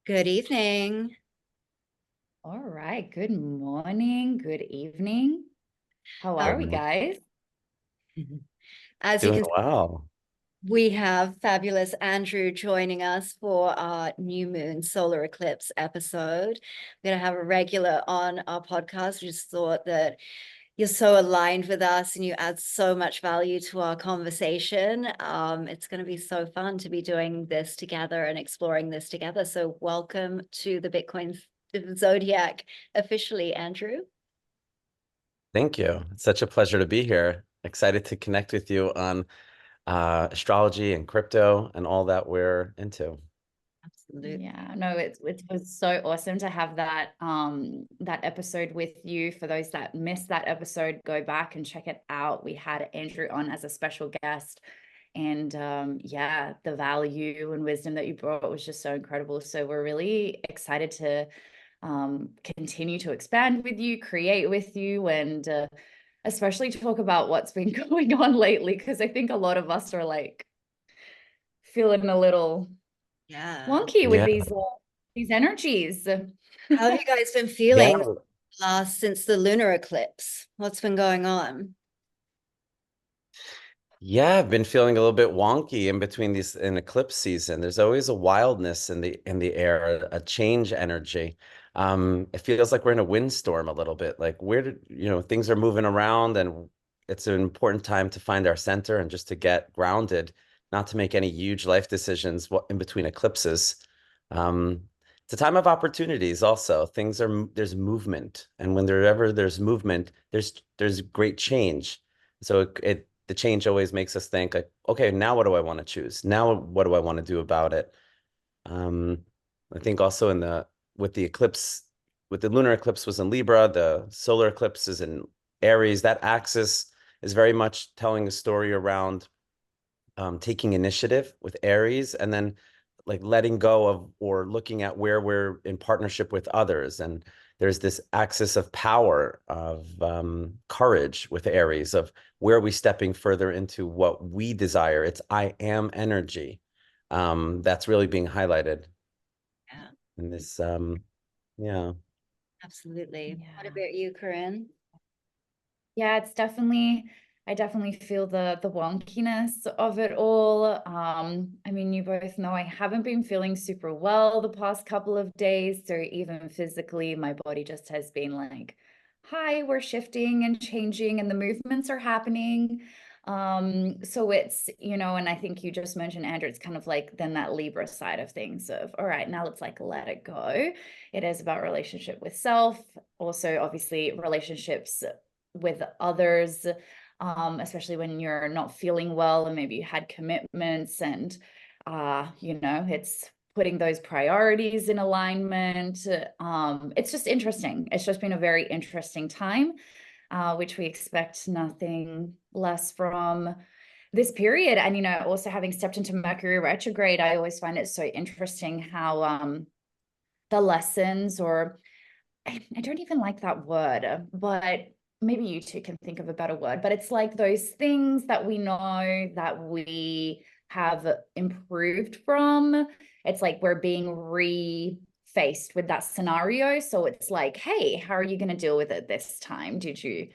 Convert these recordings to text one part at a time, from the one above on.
Good evening. All right. Good morning. Good evening. How How are we, guys? As you Doing can see, well. we have fabulous Andrew joining us for our new moon solar eclipse episode. We're going to have a regular on our podcast. We just thought that you're so aligned with us and you add so much value to our conversation. It's going to be so fun to be doing this together and exploring this together. So welcome to the Bitcoin Zodiac officially, Andrew. Thank you. It's such a pleasure to be here. Excited to connect with you on astrology and crypto and all that we're into. Absolutely. Yeah, no, it was so awesome to have that episode with you. For those that missed that episode, go back and check it out. We had Andrew on as a special guest, and yeah, the value and wisdom that you brought was just so incredible. So we're really excited to continue to expand with you, create with you, and especially talk about what's been going on lately, because I think a lot of us are like feeling a little Yeah. wonky with Yeah. these energies. How have you guys been Yeah. feeling since the lunar eclipse? What's been going on? Yeah, I've been feeling a little bit wonky in between these in eclipse season. There's always a wildness in the air, a change energy. It feels like we're in a windstorm a little bit. Like where did, things are moving around, and it's an important time to find our center and just to get grounded, not to make any huge life decisions in between eclipses. It's a time of opportunities also. There's movement, and whenever there's movement, there's great change. So the change always makes us think like, okay, now what do I want to choose? Now what do I want to do about it? Um, I think also with the eclipse, with the lunar eclipse was in Libra, the solar eclipse is in Aries. That axis is very much telling a story around taking initiative with Aries, and then like letting go of or looking at where we're in partnership with others. And there's this axis of power, of courage with Aries, of where are we stepping further into what we desire. It's I am energy. That's really being highlighted Yeah, in this. Yeah. absolutely. What Yeah. about you, Corinne? Yeah, it's definitely, I definitely feel the wonkiness of it all. I mean, you both know I haven't been feeling super well the past couple of days. So even physically, my body just has been like, hi, we're shifting and changing and the movements are happening. So it's, and I think you just mentioned, Andrew, it's kind of like then that Libra side of things of, all right, now let's like let it go. It is about relationship with self, also obviously relationships with others, especially when you're not feeling well and maybe you had commitments, and it's putting those priorities in alignment. It's just interesting. It's just been a very interesting time, which we expect nothing less from this period. And also having stepped into Mercury retrograde, I always find it so interesting how the lessons, or I don't even like that word, but maybe you two can think of a better word, but it's like those things that we know that we have improved from. It's like we're being re-faced with that scenario. So it's like, hey, how are you going to deal with it this time? Did you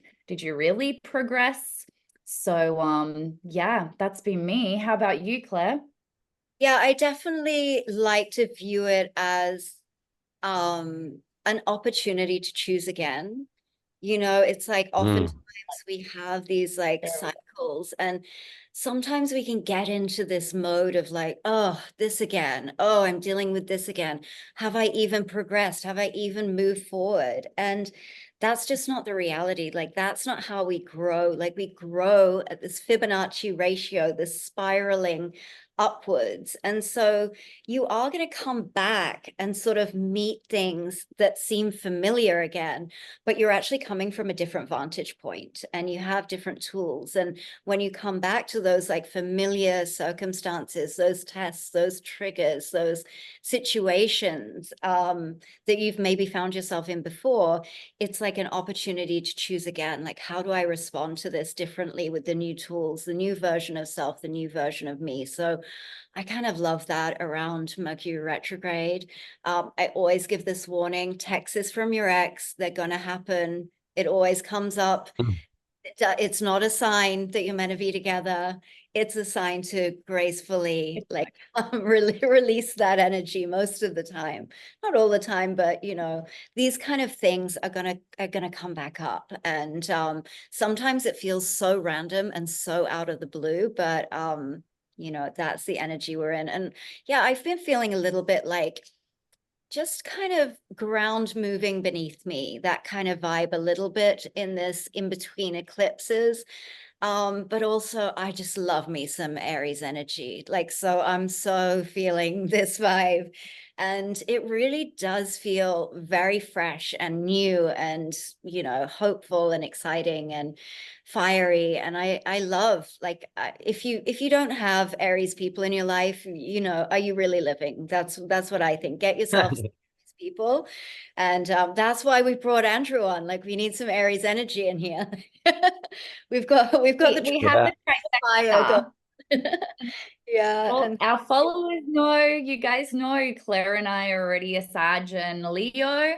really progress? So yeah, that's been me. How about you, Claire? Yeah, I definitely like to view it as an opportunity to choose again. It's like oftentimes Mm. we have these like cycles, and sometimes we can get into this mode of like, oh, this again. Oh, I'm dealing with this again. Have I even progressed? Have I even moved forward? And that's just not the reality. Like, that's not how we grow. Like, we grow at this Fibonacci ratio, this spiraling upwards. And so you are going to come back and sort of meet things that seem familiar again, but you're actually coming from a different vantage point and you have different tools. And when you come back to those like familiar circumstances, those tests, those triggers, those situations that you've maybe found yourself in before, it's like an opportunity to choose again. Like, how do I respond to this differently with the new tools, the new version of self, the new version of me? So I kind of love that around Mercury retrograde. I always give this warning: texts from your ex, they're going to happen. It always comes up. It's not a sign that you're meant to be together. It's a sign to gracefully like release that energy most of the time. Not all the time, but you know, these kind of things are gonna come back up. And sometimes it feels so random and so out of the blue, but you know, that's the energy we're in. And yeah, I've been feeling a little bit like just kind of ground moving beneath me, that kind of vibe a little bit in this in between eclipses. But also I just love me some Aries energy. Like, so I'm so feeling this vibe. And it really does feel very fresh and new and, you know, hopeful and exciting and fiery. And I love, like, if you don't have Aries people in your life, you know, are you really living? That's what I think. Get yourself some Aries people. And that's why we brought Andrew on. Like, we need some Aries energy in here. we've got we the have Yeah. the fire trifecta. yeah, Well, and our followers know, you guys know, Claire and I are already a Sag and Leo,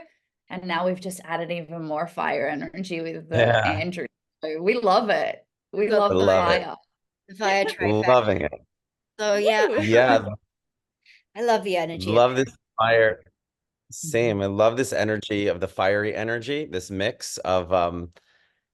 and now we've just added even more fire energy with the Yeah. Andrew. So we love it. we've We got I love the love it. fire. the fire trifecta. Loving it. So yeah, Woo! Yeah. I love the energy of Love this fire. Mhm. Same. I love this energy of the fiery energy, this mix of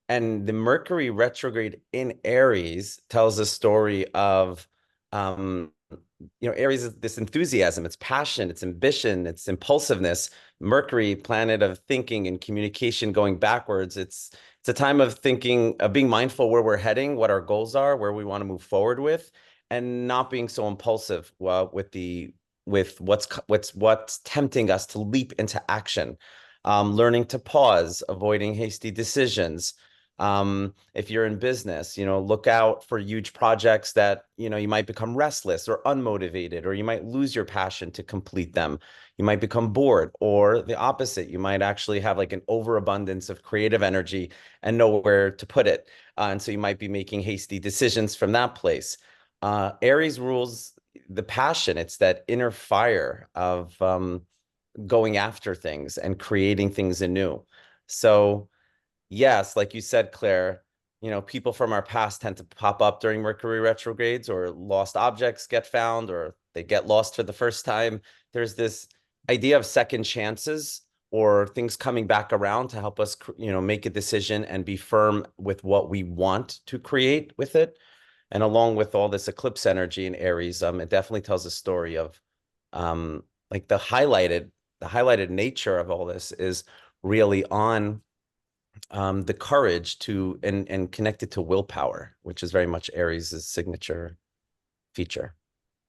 and the Mercury retrograde in Aries tells a story of Aries is this enthusiasm, it's passion, it's ambition, it's impulsiveness. Mercury, planet of thinking and communication going backwards. It's a time of thinking, of being mindful where we're heading, what our goals are, where we want to move forward with, and not being so impulsive with what's tempting us to leap into action. Learning to pause, avoiding hasty decisions. If you're in business, look out for huge projects that, you might become restless or unmotivated, or you might lose your passion to complete them. You might become bored, or the opposite. You might actually have like an overabundance of creative energy and nowhere to put it. And so you might be making hasty decisions from that place. Aries rules the passion. It's that inner fire of going after things and creating things anew. So yes, like you said, Claire, people from our past tend to pop up during Mercury retrogrades, or lost objects get found, or they get lost for the first time. There's this idea of second chances, or things coming back around to help us, make a decision and be firm with what we want to create with it. And along with all this eclipse energy in Aries, it definitely tells a story of like the highlighted nature of all this is really on the courage to and connected to willpower, which is very much Aries' signature feature.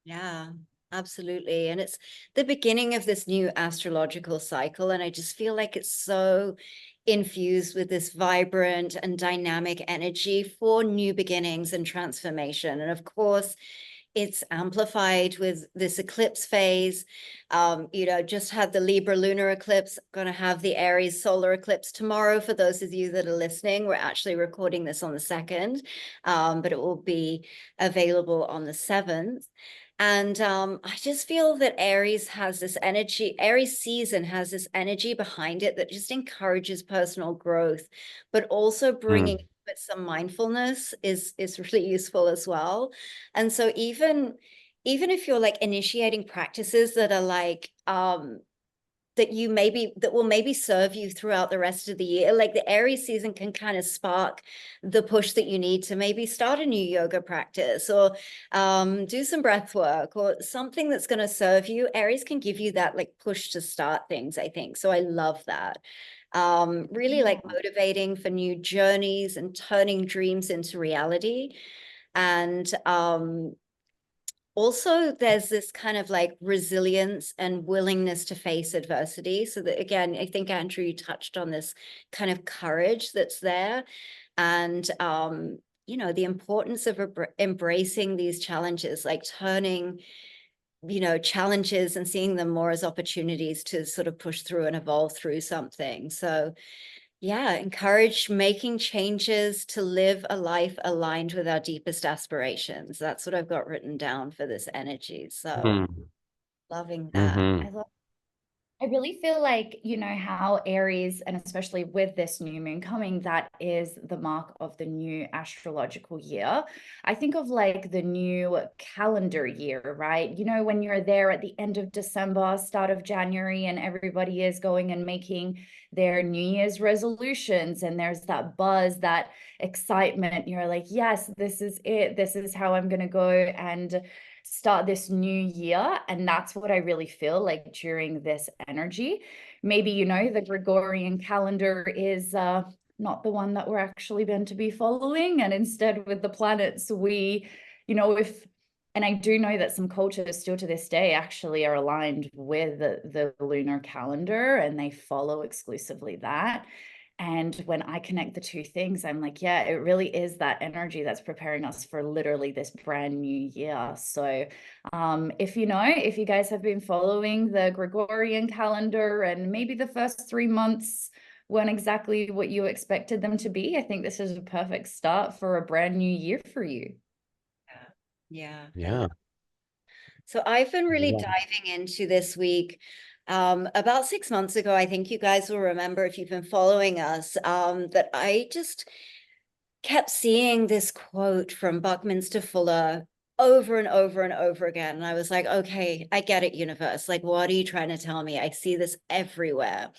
Yeah, absolutely. And it's the beginning of this new astrological cycle. And I just feel like it's so infused with this vibrant and dynamic energy for new beginnings and transformation. And of course, it's amplified with this eclipse phase. Just had the Libra lunar eclipse, going to have the Aries solar eclipse tomorrow. For those of you that are listening, we're actually recording this on the 2nd, but it will be available on the 7th. And I just feel that Aries has this energy, Aries season has this energy behind it that just encourages personal growth, but also bringing some mindfulness is really useful as well. And so even if you're like initiating practices that are like that will maybe serve you throughout the rest of the year, like the Aries season can kind of spark the push that you need to maybe start a new yoga practice, or do some breath work, or something that's going to serve you. Aries can give you that like push to start things, I think. So I love that. Really like motivating for new journeys and turning dreams into reality. And also there's this kind of like resilience and willingness to face adversity. So that, again, I think, Andrew, you touched on this kind of courage that's there. And the importance of embracing these challenges, like turning challenges and seeing them more as opportunities to sort of push through and evolve through something. So Yeah, encourage making changes to live a life aligned with our deepest aspirations. That's what I've got written down for this energy. So loving that. Mm-hmm. I love I really feel like, you know, how Aries, and especially with this new moon coming, that is the mark of the new astrological year. I think of like the new calendar year, right? You know, when you're there at the end of December, start of January, and everybody is going and making their New Year's resolutions, and there's that buzz, that excitement. You're like, yes, this is it. This is how I'm going to go and start this new year. And that's what I really feel like during this energy. Maybe, you know, the Gregorian calendar is not the one that we're actually meant to be following. And instead, with the planets, we, you know, and I do know that some cultures still to this day actually are aligned with the lunar calendar, and they follow exclusively that. And when I connect the two things, I'm like, yeah, it really is that energy that's preparing us for literally this brand new year. So if you know, if you guys have been following the Gregorian calendar and maybe the first 3 months weren't exactly what you expected them to be, I think this is a perfect start for a brand new year for you. Yeah. Yeah. So I've been really Yeah. diving into this week. About 6 months ago, I think you guys will remember if you've been following us, that I just kept seeing this quote from Buckminster Fuller over and over and over again. And I was like, okay, I get it, universe. Like, what are you trying to tell me? I see this everywhere.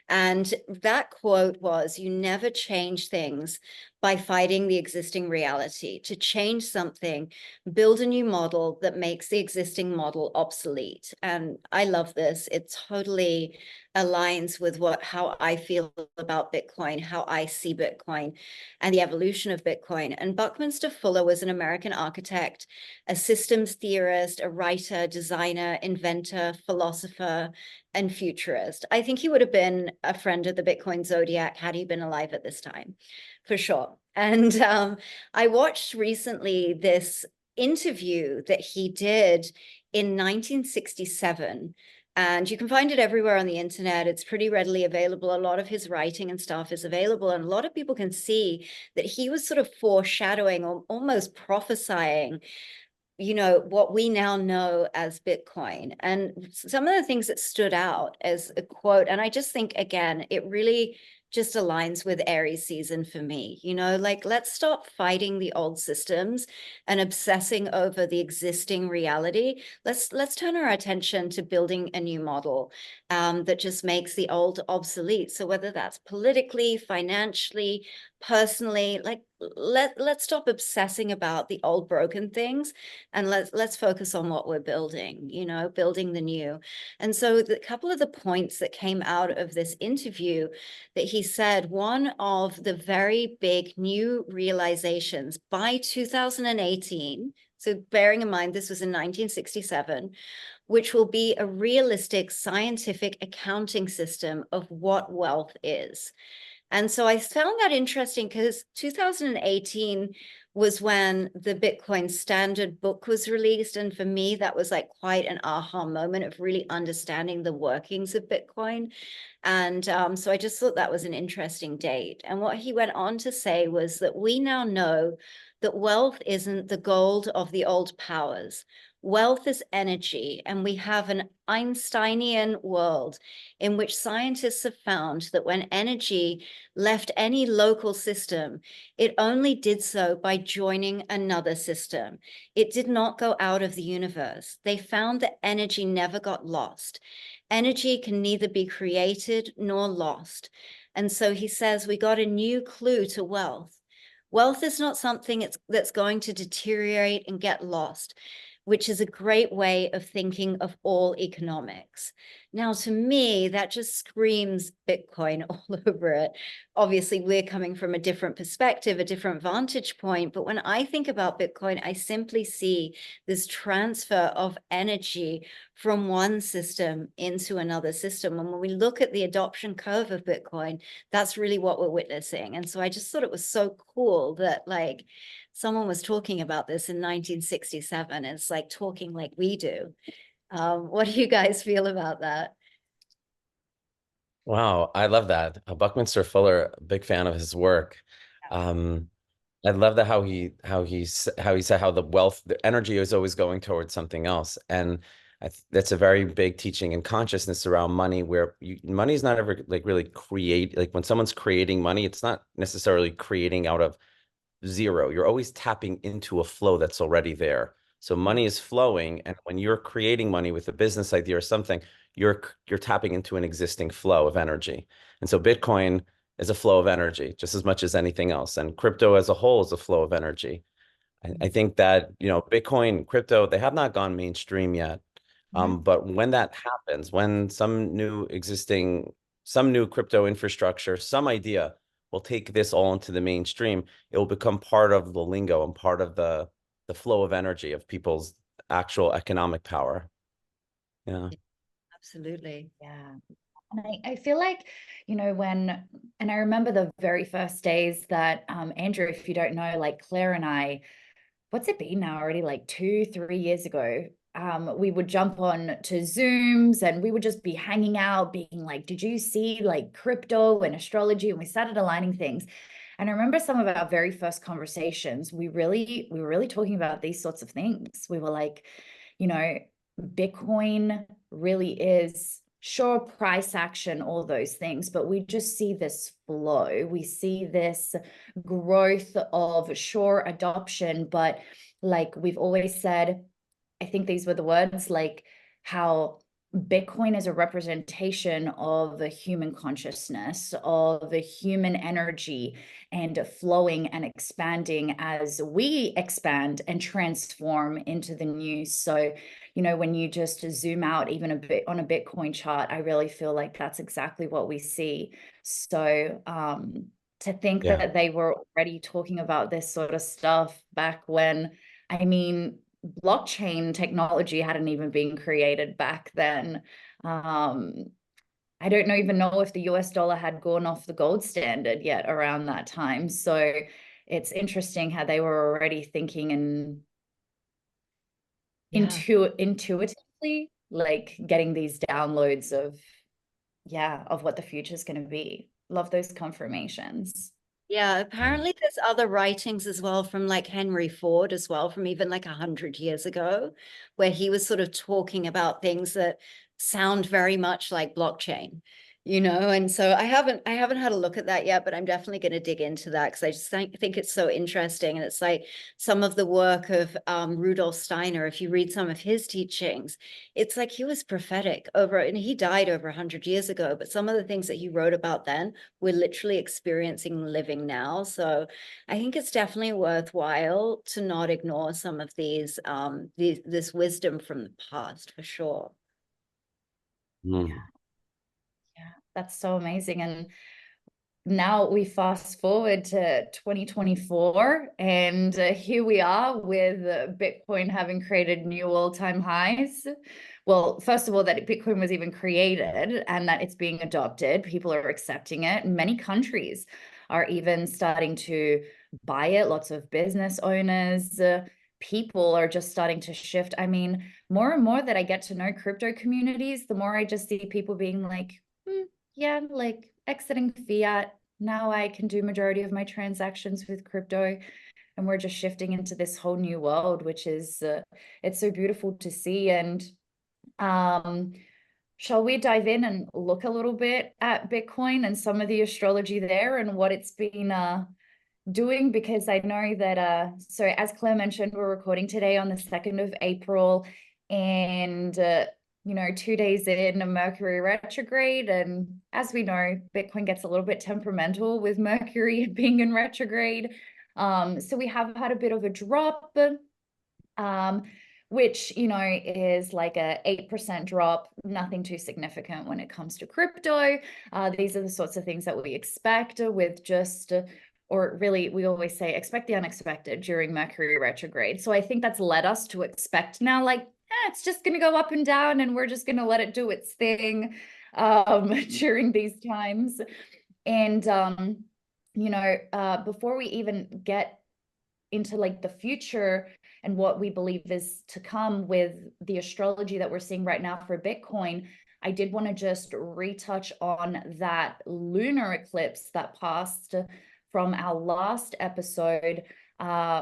And that quote was, you never change things by fighting the existing reality. To change something, build a new model that makes the existing model obsolete. And I love this. It totally aligns with how I feel about Bitcoin, how I see Bitcoin and the evolution of Bitcoin. And Buckminster Fuller was an American architect, a systems theorist, a writer, designer, inventor, philosopher, and futurist. I think he would have been a friend of the Bitcoin Zodiac had he been alive at this time, for sure. And I watched recently this interview that he did in 1967. And you can find it everywhere on the internet. It's pretty readily available. A lot of his writing and stuff is available. And a lot of people can see that he was sort of foreshadowing or almost prophesying, you know, what we now know as Bitcoin. And some of the things that stood out as a quote, and I just think, again, it really just aligns with Aries season for me. You know, like, let's stop fighting the old systems and obsessing over the existing reality. Let's turn our attention to building a new model that just makes the old obsolete. So whether that's politically, financially, personally, like, let's stop obsessing about the old broken things, and let's focus on what we're building, you know, building the new. And so the couple of the points that came out of this interview that he said, one of the very big new realizations by 2018, so bearing in mind this was in 1967, which will be a realistic scientific accounting system of what wealth is. And so I found that interesting because 2018 was when the Bitcoin Standard book was released. And for me, that was like quite an aha moment of really understanding the workings of Bitcoin. And so I just thought that was an interesting date. And what he went on to say was that we now know that wealth isn't the gold of the old powers. Wealth is energy, and we have an Einsteinian world in which scientists have found that when energy left any local system, it only did so by joining another system. It did not go out of the universe. They found that energy never got lost. Energy can neither be created nor lost. And so he says we got a new clue to wealth. Wealth is not something that's going to deteriorate and get lost, which is a great way of thinking of all economics. Now, to me, that just screams Bitcoin all over it. Obviously, we're coming from a different perspective, a different vantage point. But when I think about Bitcoin, I simply see this transfer of energy from one system into another system. And when we look at the adoption curve of Bitcoin, that's really what we're witnessing. And so I just thought it was so cool that, like, someone was talking about this in 1967. It's like talking like we do. What do you guys feel about that? Wow, I love that. Buckminster Fuller, big fan of his work. Um, I love that how he said how the energy is always going towards something else, and that's a very big teaching in consciousness around money, where money is not ever like really create, like when someone's creating money, it's not necessarily creating out of zero. You're always tapping into a flow that's already there. So money is flowing, and when you're creating money with a business idea or something, you're tapping into an existing flow of energy. And so Bitcoin is a flow of energy just as much as anything else. And crypto as a whole is a flow of energy. I think that, Bitcoin, crypto, they have not gone mainstream yet. Yeah. But when that happens, when some new crypto infrastructure, some idea will take this all into the mainstream, it will become part of the lingo and part of the flow of energy of people's actual economic power. Yeah. Absolutely. Yeah. And I feel like, and I remember the very first days that, Andrew, if you don't know, like Claire and I, what's it been now already, like 2, 3 years ago, we would jump on to Zooms and we would just be hanging out, being like, did you see like crypto and astrology? And we started aligning things. And I remember some of our very first conversations, we were really talking about these sorts of things. We were like, you know, Bitcoin really is sure price action, all those things, but we just see this flow. We see this growth of sure adoption, but like we've always said, I think these were the words, like how Bitcoin is a representation of the human consciousness, of the human energy, and flowing and expanding as we expand and transform into the new. So, when you just zoom out even a bit on a Bitcoin chart, I really feel like that's exactly what we see. So, to think Yeah. that they were already talking about this sort of stuff back when, I mean, blockchain technology hadn't even been created back then. I don't even know if the US dollar had gone off the gold standard yet around that time. So it's interesting how they were already thinking and Yeah. intuitively, like getting these downloads of what the future is going to be. Love those confirmations. Yeah, Yeah. apparently there's other writings as well from like Henry Ford as well, from even like 100 years ago, where he was sort of talking about things that sound very much like blockchain, and so I haven't had a look at that yet, but I'm definitely going to dig into that because I just think it's so interesting. And it's like some of the work of Rudolf Steiner, if you read some of his teachings, it's like he was prophetic and he died over 100 years ago, but some of the things that he wrote about then we're literally experiencing living now. So I think it's definitely worthwhile to not ignore some of this wisdom from the past for sure. Mm. Yeah, that's so amazing. And now we fast forward to 2024, and here we are with Bitcoin having created new all-time highs. Well, first of all, that Bitcoin was even created and that it's being adopted. People are accepting it. Many countries are even starting to buy it. Lots of business owners, people are just starting to shift. I mean, more and more that I get to know crypto communities, the more I just see people being like, yeah, like exiting fiat. Now I can do majority of my transactions with crypto, and we're just shifting into this whole new world, which is it's so beautiful to see. And um, shall we dive in and look a little bit at Bitcoin and some of the astrology there and what it's been doing? Because I know that so as Claire mentioned, we're recording today on the 2nd of April, and 2 days in a Mercury retrograde. And as we know, Bitcoin gets a little bit temperamental with Mercury being in retrograde. So we have had a bit of a drop, which is like a 8% drop, nothing too significant when it comes to crypto. These are the sorts of things that we expect with just or really, we always say expect the unexpected during Mercury retrograde. So I think that's led us to expect now, like, it's just going to go up and down and we're just going to let it do its thing during these times. And, before we even get into like the future and what we believe is to come with the astrology that we're seeing right now for Bitcoin, I did want to just retouch on that lunar eclipse that passed from our last episode,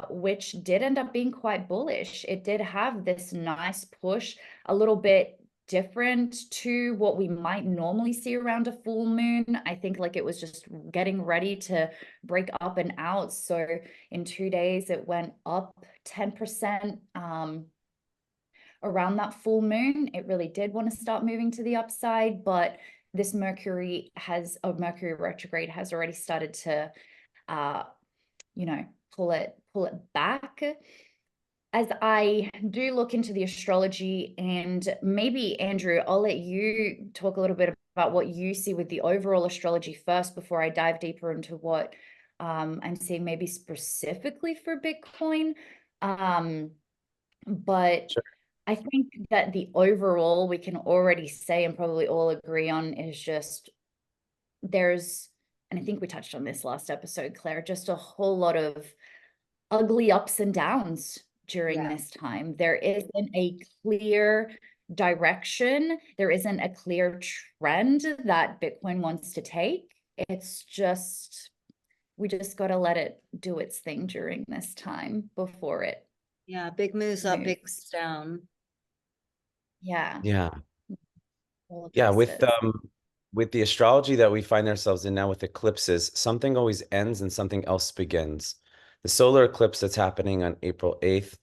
which did end up being quite bullish. It did have this nice push, a little bit different to what we might normally see around a full moon. I think like it was just getting ready to break up and out. So in 2 days, it went up 10%. Around that full moon, it really did want to start moving to the upside, but this Mercury retrograde has already started to, you know, pull it back. As I do look into the astrology, and maybe Andrew, I'll let you talk a little bit about what you see with the overall astrology first before I dive deeper into what I'm seeing maybe specifically for Bitcoin. But Sure. I think that the overall we can already say and probably all agree on is just there's, and I think we touched on this last episode, Claire, just a whole lot of ugly ups and downs during this time. There isn't a clear direction. There isn't a clear trend that Bitcoin wants to take. It's just, we just got to let it do its thing during this time before it Yeah, big moves up, big moves. moves down. Yeah. Yeah. All of Yeah, this is. with the astrology that we find ourselves in now with eclipses, something always ends and something else begins. The solar eclipse that's happening on April 8th,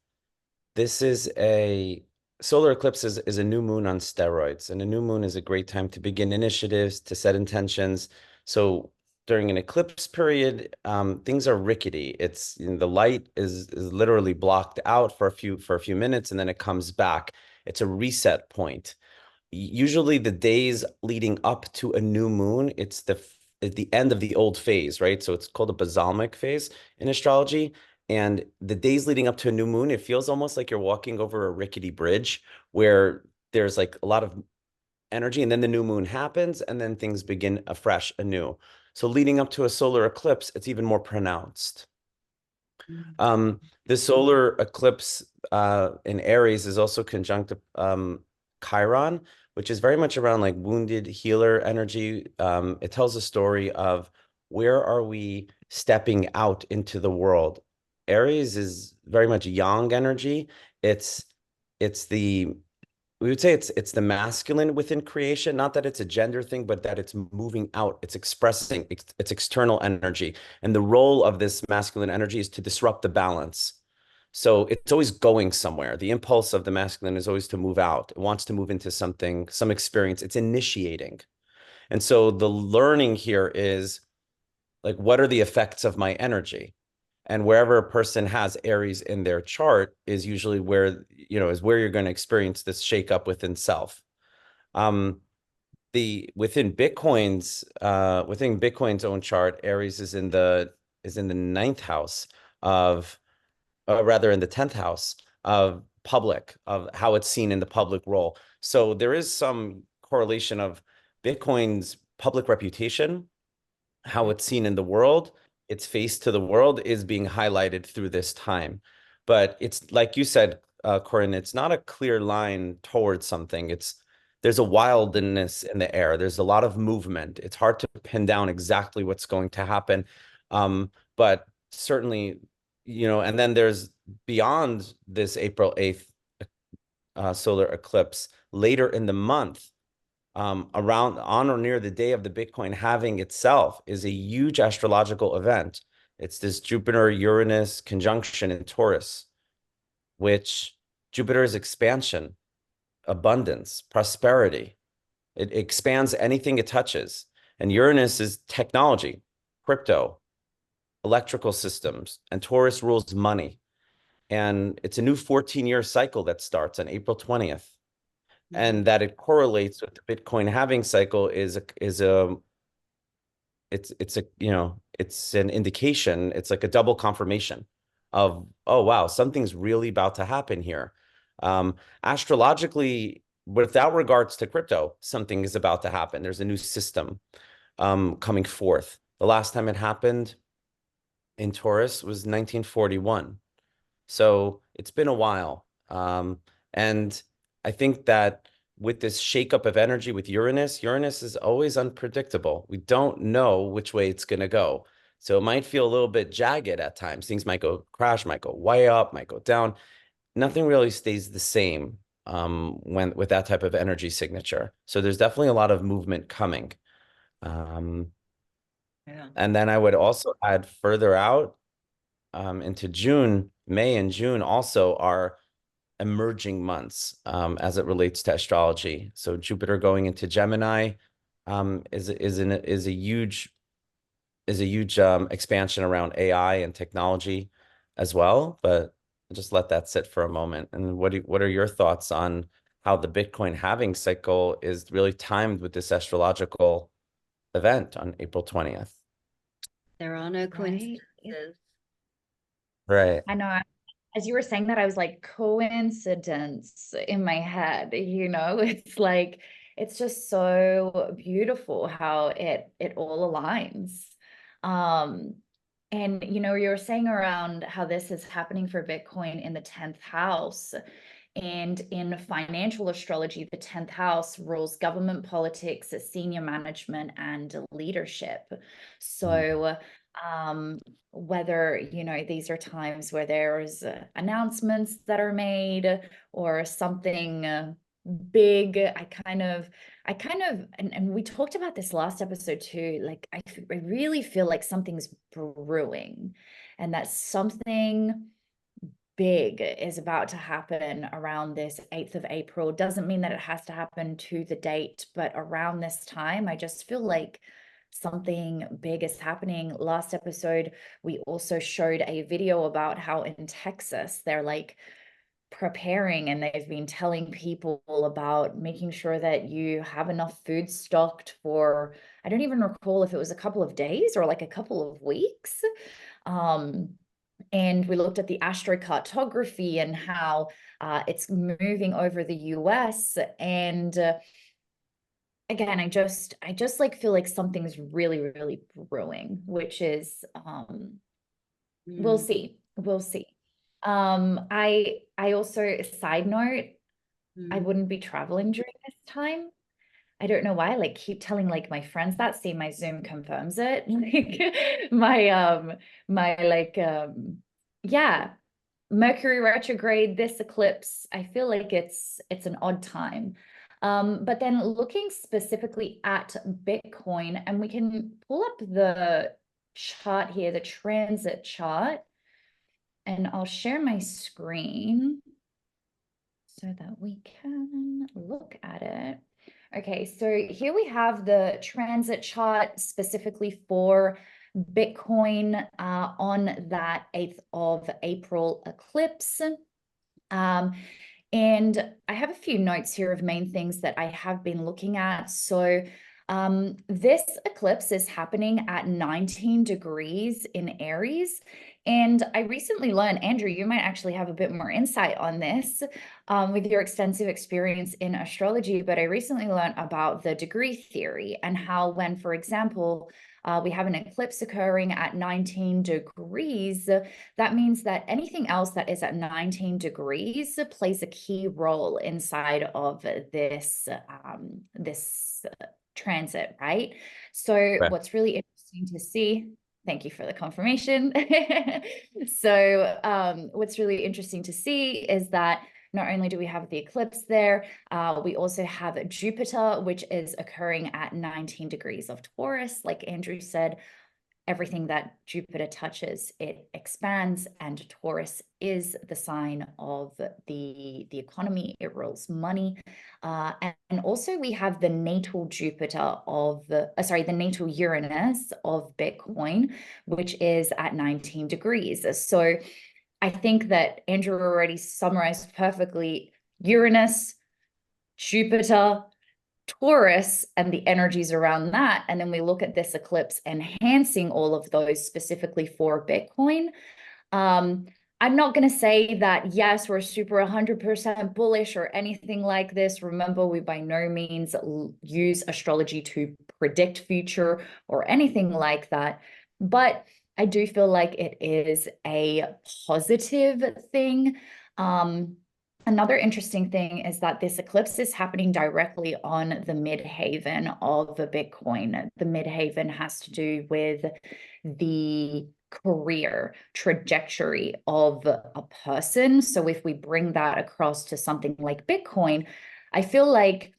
this is a solar eclipse is a new moon on steroids, and a new moon is a great time to begin initiatives, to set intentions. So during an eclipse period, things are rickety. It's, you know, the light is literally blocked out for a few minutes, and then it comes back. It's a reset point. Usually the days leading up to a new moon, it's the end of the old phase, right? So it's called a balsamic phase in astrology. And the days leading up to a new moon, it feels almost like you're walking over a rickety bridge where there's like a lot of energy, and then the new moon happens, and then things begin afresh, anew. So leading up to a solar eclipse, it's even more pronounced. The solar eclipse in Aries is also conjunct Chiron, which is very much around like wounded healer energy. It tells a story of where are we stepping out into the world. Aries is very much yang energy. It's the we would say it's the masculine within creation, not that it's a gender thing, but that it's moving out, it's expressing its external energy. And the role of this masculine energy is to disrupt the balance. So it's always going somewhere. The impulse of the masculine is always to move out. It wants to move into something, some experience. It's initiating. And so the learning here is like, what are the effects of my energy? And wherever a person has Aries in their chart is usually where, you know, is where you're going to experience this shakeup within self. Within Bitcoin's own chart, Aries is in the ninth house of, rather in the 10th house of public, of how it's seen in the public role. So there is some correlation of Bitcoin's public reputation, how it's seen in the world, its face to the world is being highlighted through this time. But it's like you said, Corinne, it's not a clear line towards something. There's a wildness in the air. There's a lot of movement. It's hard to pin down exactly what's going to happen. But certainly, you know, and then there's beyond this April 8th solar eclipse, later in the month, around on or near the day of the Bitcoin halving itself is a huge astrological event. It's this Jupiter-Uranus conjunction in Taurus, which Jupiter is expansion, abundance, prosperity. It expands anything it touches. And Uranus is technology, crypto, electrical systems, and Taurus rules money. And it's a new 14-year cycle that starts on April 20th. And that it correlates with the Bitcoin halving cycle is a it's a, you know, it's an indication. It's like a double confirmation of, oh wow, something's really about to happen here. Astrologically, without regards to crypto, something is about to happen. There's a new system coming forth. The last time it happened in Taurus was 1941. So it's been a while. And I think that with this shakeup of energy with Uranus, Uranus is always unpredictable. We don't know which way it's going to go. So it might feel a little bit jagged at times. Things might go crash, might go way up, might go down. Nothing really stays the same when with that type of energy signature. So there's definitely a lot of movement coming. And then I would also add further out into June, May and June also are emerging months as it relates to astrology. So Jupiter going into Gemini is a huge expansion around AI and technology as well. But just let that sit for a moment. And what are your thoughts on how the Bitcoin halving cycle is really timed with this astrological event on April 20th? There are no Right. coincidences. Right. I know. As you were saying that, I was like, coincidence in my head, you know? It's like, it's just so beautiful how it all aligns. And you know, you were saying around how this is happening for Bitcoin in the 10th house. And in financial astrology, the 10th house rules government, politics, senior management, and leadership. So whether, you know, these are times where there's announcements that are made or something big, I kind of, and we talked about this last episode too, like I really feel like something's brewing and that something big is about to happen around this 8th of April. Doesn't mean that it has to happen to the date, but around this time, I just feel like something big is happening. Last episode, we also showed a video about how in Texas, they're like preparing and they've been telling people about making sure that you have enough food stocked for, I don't even recall if it was a couple of days or like a couple of weeks. And we looked at the astrocartography and how it's moving over the US. And again, I just like feel like something's really, really brewing, which is we'll see. We'll see. I also, side note, I wouldn't be traveling during this time. I don't know why, I like keep telling like my friends that. See, my Zoom confirms it. Like my like yeah, Mercury retrograde, this eclipse, I feel like it's an odd time. But then looking specifically at Bitcoin, and we can pull up the chart here, the transit chart, and I'll share my screen so that we can look at it. Okay, so here we have the transit chart specifically for Bitcoin on that 8th of April eclipse. And I have a few notes here of main things that I have been looking at. So this eclipse is happening at 19 degrees in Aries. And I recently learned, Andrew, you might actually have a bit more insight on this with your extensive experience in astrology, but I recently learned about the degree theory and how when, for example, we have an eclipse occurring at 19 degrees, that means that anything else that is at 19 degrees plays a key role inside of this, this transit, right? So Right. what's really interesting to see, thank you for the confirmation. So what's really interesting to see is that not only do we have the eclipse there, we also have Jupiter, which is occurring at 19 degrees of Taurus. Like Andrew said, everything that Jupiter touches, it expands, and Taurus is the sign of the economy. It rules money. And also we have the natal Jupiter of the natal Uranus of Bitcoin, which is at 19 degrees. So I think that Andrew already summarized perfectly Uranus, Jupiter, Taurus, and the energies around that. And then we look at this eclipse enhancing all of those specifically for Bitcoin. I'm not going to say that, yes, we're super 100% bullish or anything like this. Remember, we by no means use astrology to predict future or anything like that. But I do feel like it is a positive thing. Another interesting thing is that this eclipse is happening directly on the midhaven of the Bitcoin. The midhaven has to do with the career trajectory of a person. So if we bring that across to something like Bitcoin, I feel like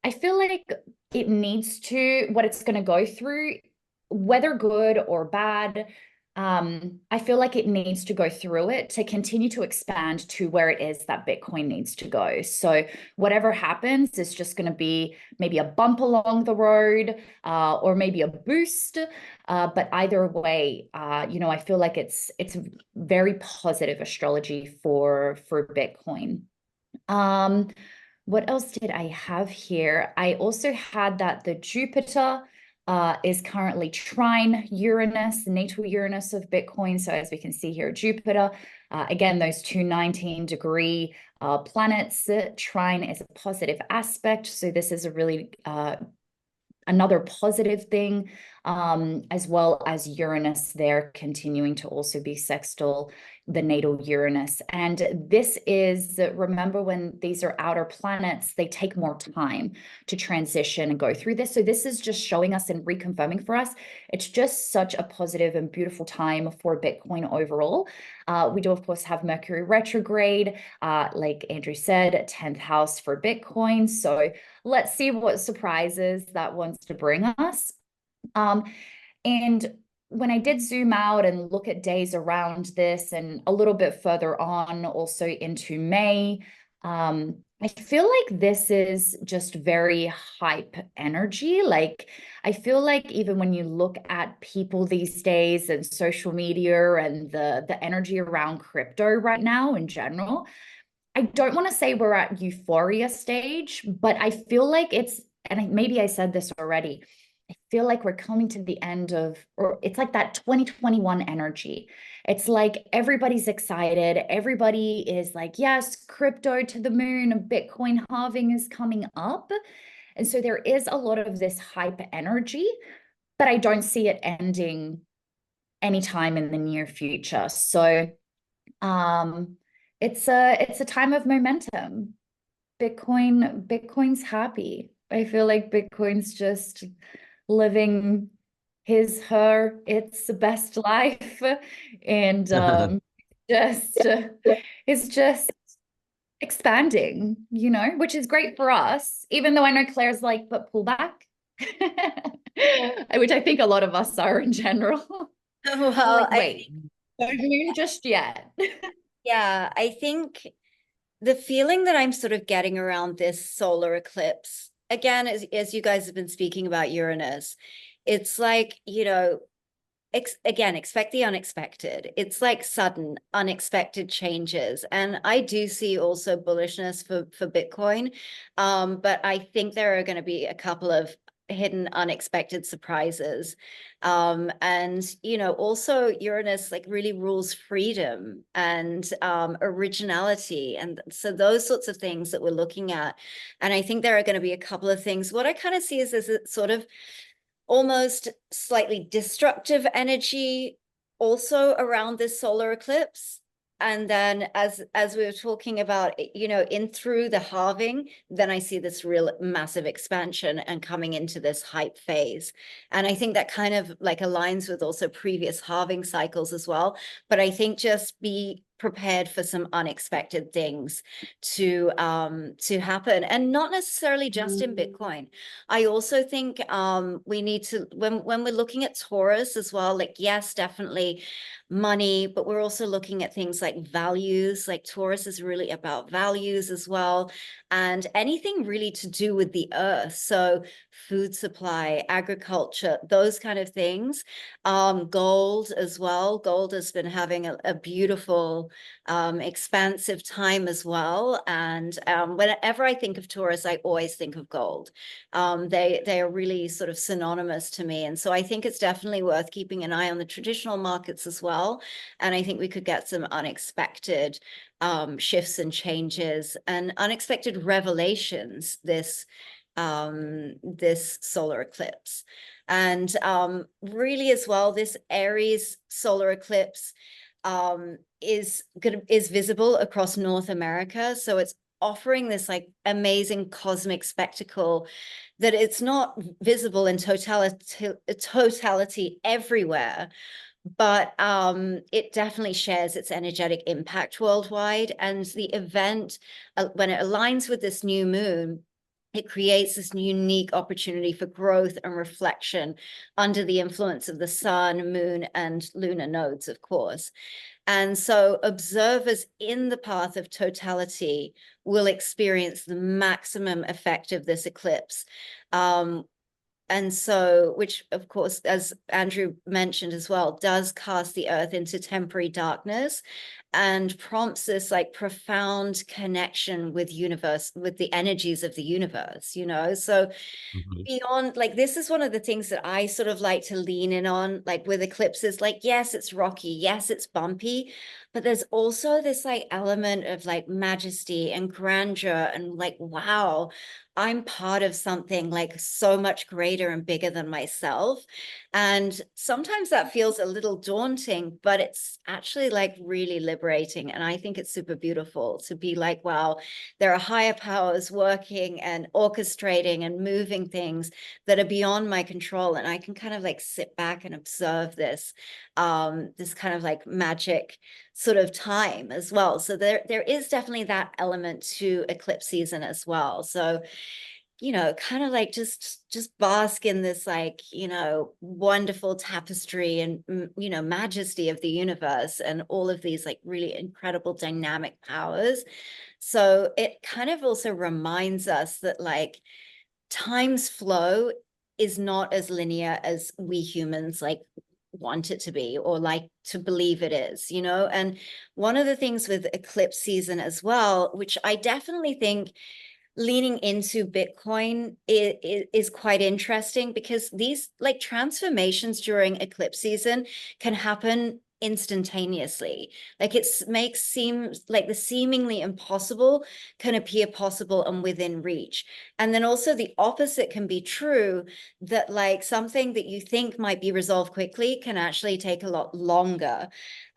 it needs to, what it's going to go through, whether good or bad, I feel like it needs to go through it to continue to expand to where it is that Bitcoin needs to go. So whatever happens is just going to be maybe a bump along the road, or maybe a boost. But either way, I feel like it's very positive astrology for Bitcoin. What else did I have here? I also had that the Jupiter is currently trine Uranus, the natal Uranus of Bitcoin. So as we can see here, Jupiter, again, those two 19-degree planets, trine is a positive aspect. So this is a really another positive thing, as well as Uranus there continuing to also be sextile the natal Uranus. And this is, remember, when these are outer planets, they take more time to transition and go through this. So this is just showing us and reconfirming for us. It's just such a positive and beautiful time for Bitcoin overall. We do, of course, have Mercury retrograde, like Andrew said, 10th house for Bitcoin. So let's see what surprises that wants to bring us. And when I did zoom out and look at days around this and a little bit further on, also into May, I feel like this is just very hype energy. Like, I feel like even when you look at people these days and social media and the energy around crypto right now in general, I don't want to say we're at euphoria stage, but I feel like it's, and maybe I said this already, I feel like we're coming to the end of, or it's like that 2021 energy. It's like everybody's excited. Everybody is like, yes, crypto to the moon, Bitcoin halving is coming up. And so there is a lot of this hype energy, but I don't see it ending anytime in the near future. So it's a time of momentum. Bitcoin's happy. I feel like Bitcoin's just living its best life, and just it's just expanding, which is great for us, even though I know Claire's like, but pull back. Which I think a lot of us are in general. Well, Like, wait, don't move just yet. yeah, I think the feeling that I'm sort of getting around this solar eclipse, again, as you guys have been speaking about Uranus, it's like, again, expect the unexpected. It's like sudden, unexpected changes. And I do see also bullishness for Bitcoin. But I think there are going to be a couple of hidden unexpected surprises. And also Uranus like really rules freedom and originality, and so those sorts of things that we're looking at. And I think there are going to be a couple of things. What I kind of see is this sort of almost slightly destructive energy also around this solar eclipse. And then as we were talking about, in through the halving, then I see this real massive expansion and coming into this hype phase. And I think that kind of like aligns with also previous halving cycles as well. But I think just be prepared for some unexpected things to happen, and not necessarily just in Bitcoin. I also think we need to, when we're looking at Taurus as well, like, yes, definitely money, but we're also looking at things like values. Like Taurus is really about values as well, and anything really to do with the earth. So food supply, agriculture, those kind of things. Gold as well. Gold has been having a beautiful expansive time as well. And whenever I think of Taurus, I always think of gold. They are really sort of synonymous to me. And so I think it's definitely worth keeping an eye on the traditional markets as well. And I think we could get some unexpected shifts and changes and unexpected revelations this solar eclipse. And really as well, this Aries solar eclipse, is visible across North America. So it's offering this like amazing cosmic spectacle that it's not visible in totality everywhere, but it definitely shares its energetic impact worldwide. And the event, when it aligns with this new moon, it creates this unique opportunity for growth and reflection under the influence of the sun, moon, and lunar nodes, of course. And so observers in the path of totality will experience the maximum effect of this eclipse. And so, which of course, as Andrew mentioned as well, does cast the earth into temporary darkness and prompts this like profound connection with the energies of the universe, you know? So beyond, like, this is one of the things that I sort of like to lean in on, like with eclipses, like, yes, it's rocky, yes, it's bumpy, but there's also this like element of like majesty and grandeur and like, wow, I'm part of something like so much greater and bigger than myself. And sometimes that feels a little daunting, but it's actually like really liberating. And I think it's super beautiful to be like, wow, there are higher powers working and orchestrating and moving things that are beyond my control. And I can kind of like sit back and observe this, this kind of like magic sort of time as well. So there is definitely that element to eclipse season as well. So, you know, kind of like just bask in this like, you know, wonderful tapestry and, you know, majesty of the universe and all of these like really incredible dynamic powers. So it kind of also reminds us that like time's flow is not as linear as we humans like want it to be or like to believe it is, you know? And one of the things with eclipse season as well, which I definitely think leaning into Bitcoin is quite interesting, because these like transformations during eclipse season can happen instantaneously. Like it makes seem like the seemingly impossible can appear possible and within reach. And then also the opposite can be true, that like something that you think might be resolved quickly can actually take a lot longer,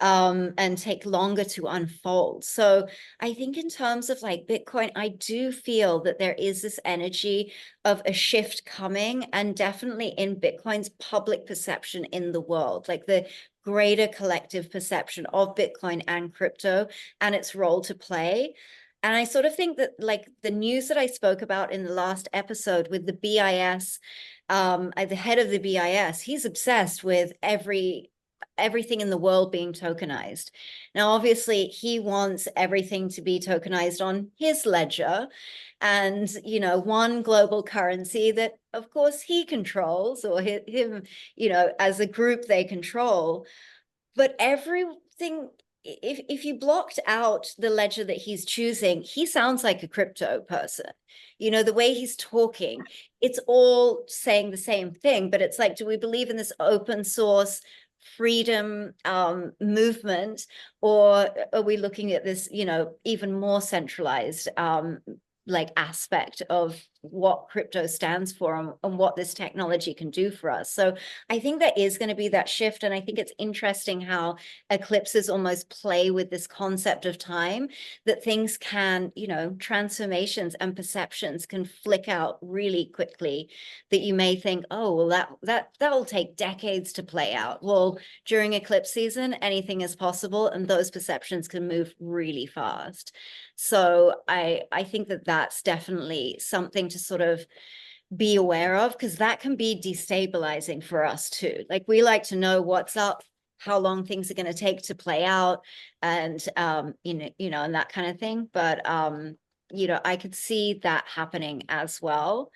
and take longer to unfold. So I think in terms of like Bitcoin, I do feel that there is this energy of a shift coming, and definitely in Bitcoin's public perception in the world, like the greater collective perception of Bitcoin and crypto and its role to play. And I sort of think that like the news that I spoke about in the last episode with the BIS, the head of the BIS, he's obsessed with everything in the world being tokenized. Now, obviously, he wants everything to be tokenized on his ledger and, you know, one global currency that, of course, he controls, or him, you know, as a group they control. But everything, if you blocked out the ledger that he's choosing, he sounds like a crypto person. You know, the way he's talking, it's all saying the same thing, but it's like, do we believe in this open source freedom movement, or are we looking at this, you know, even more centralized like aspect of what crypto stands for, and what this technology can do for us? So I think there is going to be that shift. And I think it's interesting how eclipses almost play with this concept of time, that things can, you know, transformations and perceptions can flick out really quickly, that you may think, oh, well, that will take decades to play out. Well, during eclipse season, anything is possible, and those perceptions can move really fast. So I think that that's definitely something to sort of be aware of, because that can be destabilizing for us too. Like we like to know what's up, how long things are going to take to play out, and you know, and that kind of thing. But you know, I could see that happening as well.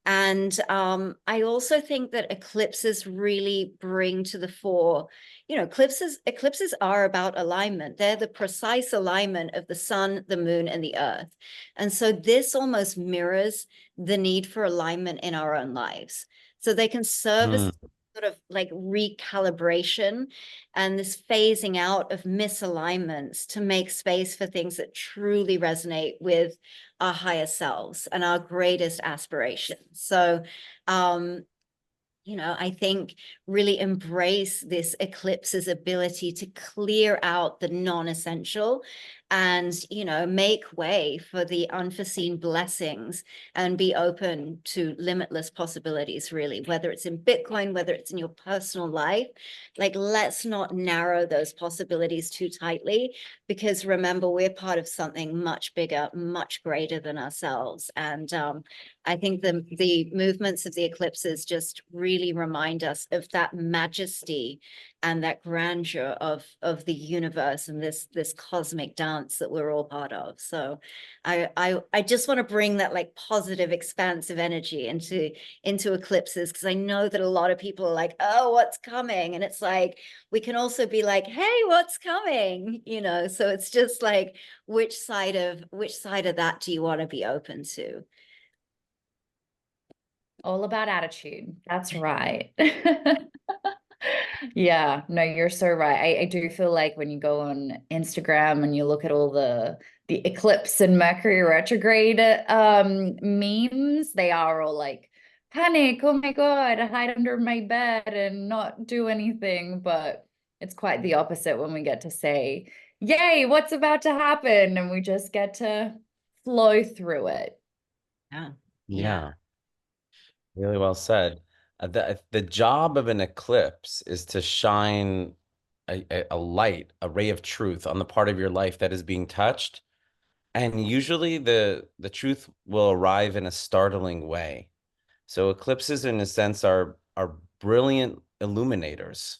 And I also think that eclipses really bring to the fore, you know, eclipses are about alignment. They're the precise alignment of the sun, the moon, and the earth. And so this almost mirrors the need for alignment in our own lives. So they can serve as sort of like recalibration and this phasing out of misalignments to make space for things that truly resonate with our higher selves and our greatest aspirations. So I think really embrace this eclipse's ability to clear out the non-essential and, make way for the unforeseen blessings and be open to limitless possibilities, really, whether it's in Bitcoin, whether it's in your personal life. Like, let's not narrow those possibilities too tightly, because remember, we're part of something much bigger, much greater than ourselves. And I think the movements of the eclipses just really remind us of that majesty and that grandeur of the universe and this cosmic dance that we're all part of. So I just want to bring that like positive, expansive energy into eclipses, because I know that a lot of people are like, oh, what's coming? And it's like, we can also be like, hey, what's coming? So it's just like, which side of that do you want to be open to? All about attitude. That's right. Yeah, no, you're so right. I do feel like when you go on Instagram and you look at all the eclipse and Mercury retrograde memes, they are all like panic, oh my God, hide under my bed and not do anything. But it's quite the opposite when we get to say, yay, what's about to happen? And we just get to flow through it. Yeah. Yeah. Really well said. The job of an eclipse is to shine a light, a ray of truth on the part of your life that is being touched. And usually the truth will arrive in a startling way. So eclipses, in a sense, are brilliant illuminators.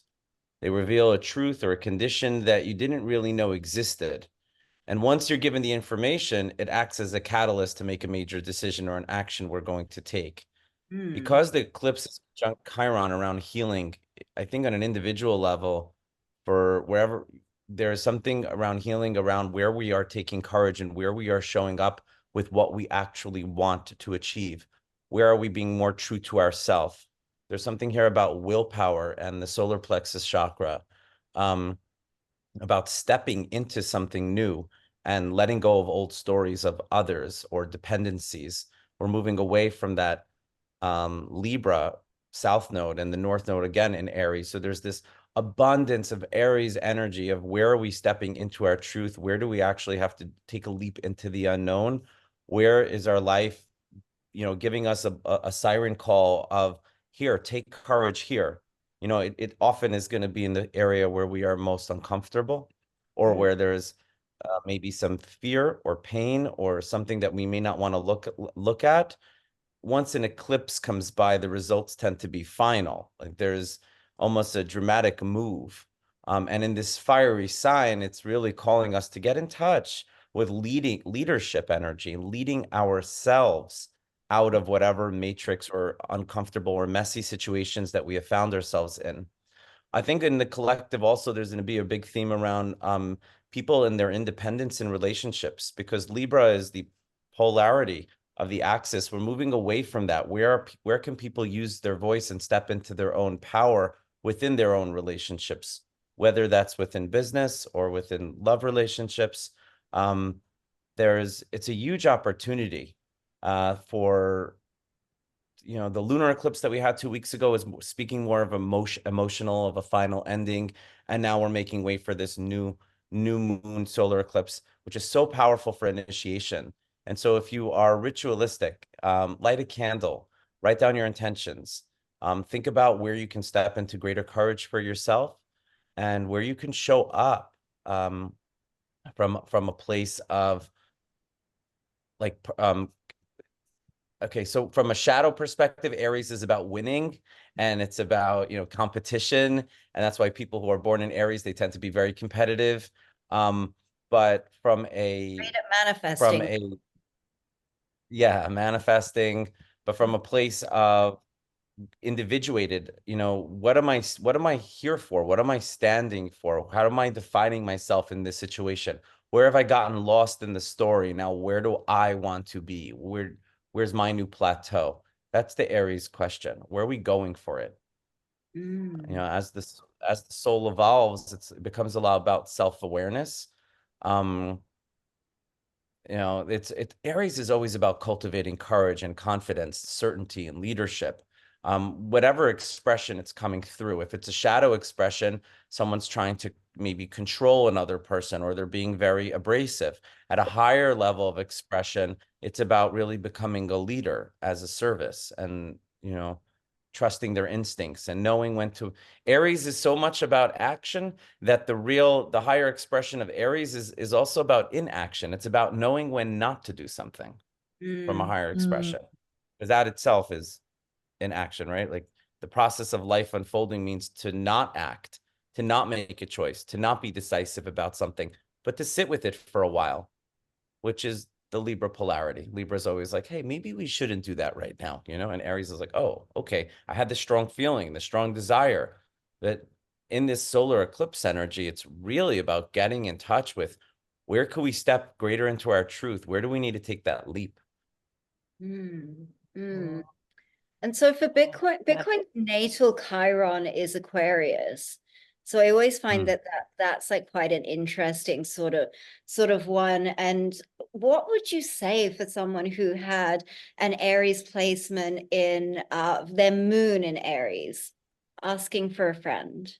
They reveal a truth or a condition that you didn't really know existed. And once you're given the information, it acts as a catalyst to make a major decision or an action we're going to take. Because the eclipse is conjunct Chiron around healing, I think on an individual level, for wherever there's something around healing, around where we are taking courage and where we are showing up with what we actually want to achieve. Where are we being more true to ourselves? There's something here about willpower and the solar plexus chakra, about stepping into something new and letting go of old stories of others or dependencies. We're moving away from that Libra South Node and the North Node again in Aries. So there's this abundance of Aries energy of where are we stepping into our truth? Where do we actually have to take a leap into the unknown? Where is our life, giving us a siren call of here, take courage here. It often is going to be in the area where we are most uncomfortable or where there's maybe some fear or pain or something that we may not want to look at. Once an eclipse comes by, the results tend to be final. Like there's almost a dramatic move. And in this fiery sign, it's really calling us to get in touch with leadership energy, leading ourselves out of whatever matrix or uncomfortable or messy situations that we have found ourselves in. I think in the collective also, there's going to be a big theme around people and their independence in relationships, because Libra is the polarity of the axis. We're moving away from that. Where can people use their voice and step into their own power within their own relationships, whether that's within business or within love relationships? It's a huge opportunity for the lunar eclipse that we had 2 weeks ago is speaking more of emotional, of a final ending, and now we're making way for this new moon solar eclipse, which is so powerful for initiation. And so if you are ritualistic, light a candle, write down your intentions, think about where you can step into greater courage for yourself and where you can show up from a place of like okay, so from a shadow perspective, Aries is about winning and it's about, competition. And that's why people who are born in Aries, they tend to be very competitive. But from Great at manifesting. manifesting, but from a place of individuated, what am I here for? What am I standing for? How am I defining myself in this situation? Where have I gotten lost in the story? Now, where do I want to be? Where's my new plateau? That's the Aries question. Where are we going for it? As the soul evolves, it becomes a lot about self-awareness. It's Aries is always about cultivating courage and confidence, certainty and leadership. whatever expression it's coming through. If it's a shadow expression, someone's trying to maybe control another person, or they're being very abrasive. At a higher level of expression, it's about really becoming a leader as a service, and, you know, trusting their instincts and knowing when to. Aries is so much about action that the higher expression of Aries is also about inaction. It's about knowing when not to do something from a higher expression, because that itself is in action, right? Like the process of life unfolding means to not act, to not make a choice, to not be decisive about something, but to sit with it for a while, which is the Libra polarity. Libra is always like, hey, maybe we shouldn't do that right now, you know? And Aries is like, oh, okay, I had this strong feeling, the strong desire. That in this solar eclipse energy, it's really about getting in touch with where could we step greater into our truth? Where do we need to take that leap? And so for Bitcoin natal Chiron is Aquarius. So I always find that's like quite an interesting sort of one. And what would you say for someone who had an Aries placement in their moon in Aries, asking for a friend?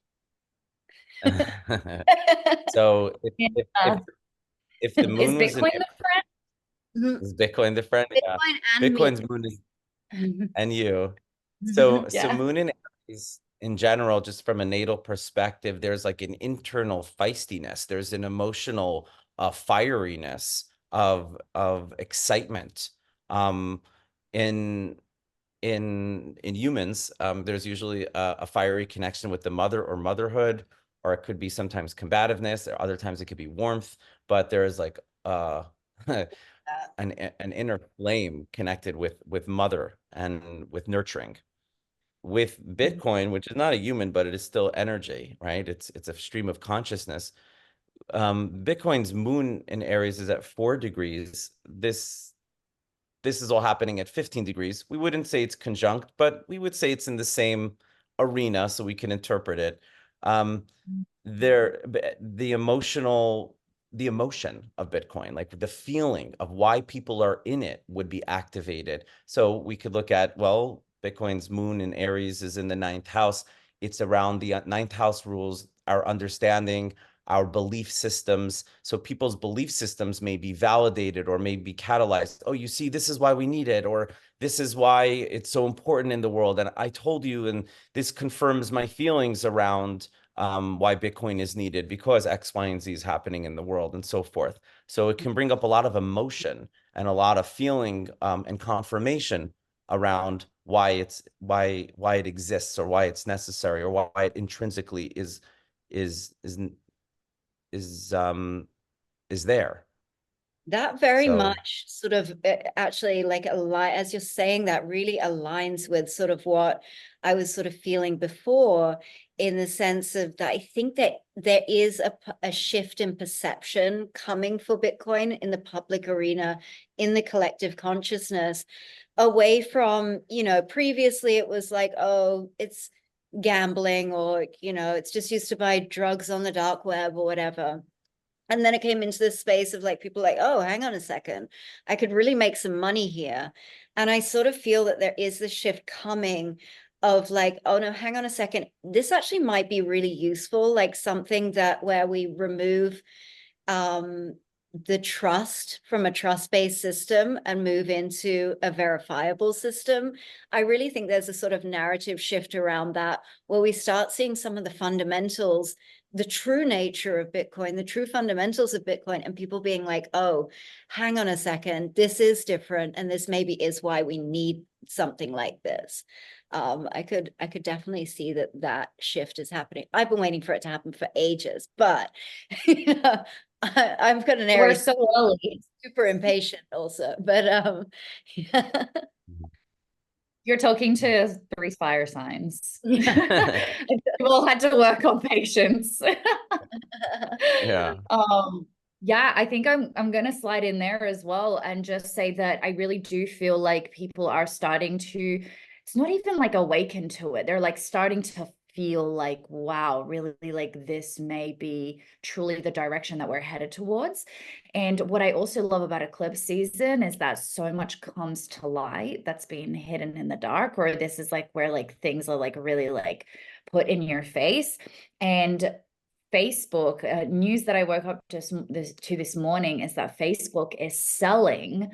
So if the Is moon was in Bitcoin the friend? is Bitcoin the friend? Yeah. Bitcoin and me. Bitcoin's moon is, and you. So Yeah. moon in Aries in general, just from a natal perspective, there's like an internal feistiness. There's an emotional fieriness of excitement. Um, in in humans, there's usually a fiery connection with the mother or motherhood, or it could be sometimes combativeness, or other times it could be warmth, but there's like an inner flame connected with mother and with nurturing. With Bitcoin, which is not a human, but it is still energy, right? It's a stream of consciousness. Bitcoin's moon in Aries is at 4 degrees. This is all happening at 15 degrees. We wouldn't say it's conjunct, but we would say it's in the same arena, so we can interpret it. The emotion of Bitcoin, like the feeling of why people are in it, would be activated. So we could look at, well, Bitcoin's moon in Aries is in the 9th house. It's around the 9th house rules, our understanding, our belief systems. So people's belief systems may be validated or may be catalyzed. Oh, you see, this is why we need it, or this is why it's so important in the world. And I told you, and this confirms my feelings around why Bitcoin is needed, because X, Y, and Z is happening in the world, and so forth. So it can bring up a lot of emotion and a lot of feeling and confirmation around why it exists, or why it's necessary, or why it intrinsically is is is there. That very So much sort of actually like align, as you're saying, that really aligns with sort of what I was sort of feeling before, in the sense of that I think that there is a shift in perception coming for Bitcoin in the public arena, in the collective consciousness, away from, you know, previously it was like, oh, it's gambling, or, you know, it's just used to buy drugs on the dark web or whatever. And then it came into this space of like people like, oh, hang on a second, I could really make some money here. And I sort of feel that there is this shift coming of like, oh no, hang on a second, this actually might be really useful, like something that where we remove the trust from a trust-based system and move into a verifiable system. I really think there's a sort of narrative shift around that, where we start seeing some of the fundamentals, the true nature of Bitcoin, the true fundamentals of Bitcoin, and people being like, oh, hang on a second, this is different, and this maybe is why we need something like this. I could definitely see that shift is happening. I've been waiting for it to happen for ages, but you know, I've got an We're Aries, so early. super impatient also, but yeah. You're talking to 3 fire signs. Yeah. We've all had to work on patience. yeah. Yeah, I think I'm gonna slide in there as well and just say that I really do feel like people are starting to, it's not even like awaken to it. They're like starting to feel like, wow, really, like this may be truly the direction that we're headed towards. And what I also love about eclipse season is that so much comes to light that's being hidden in the dark, or this is like where like things are like really like put in your face. And Facebook news that I woke up to this morning is that Facebook is selling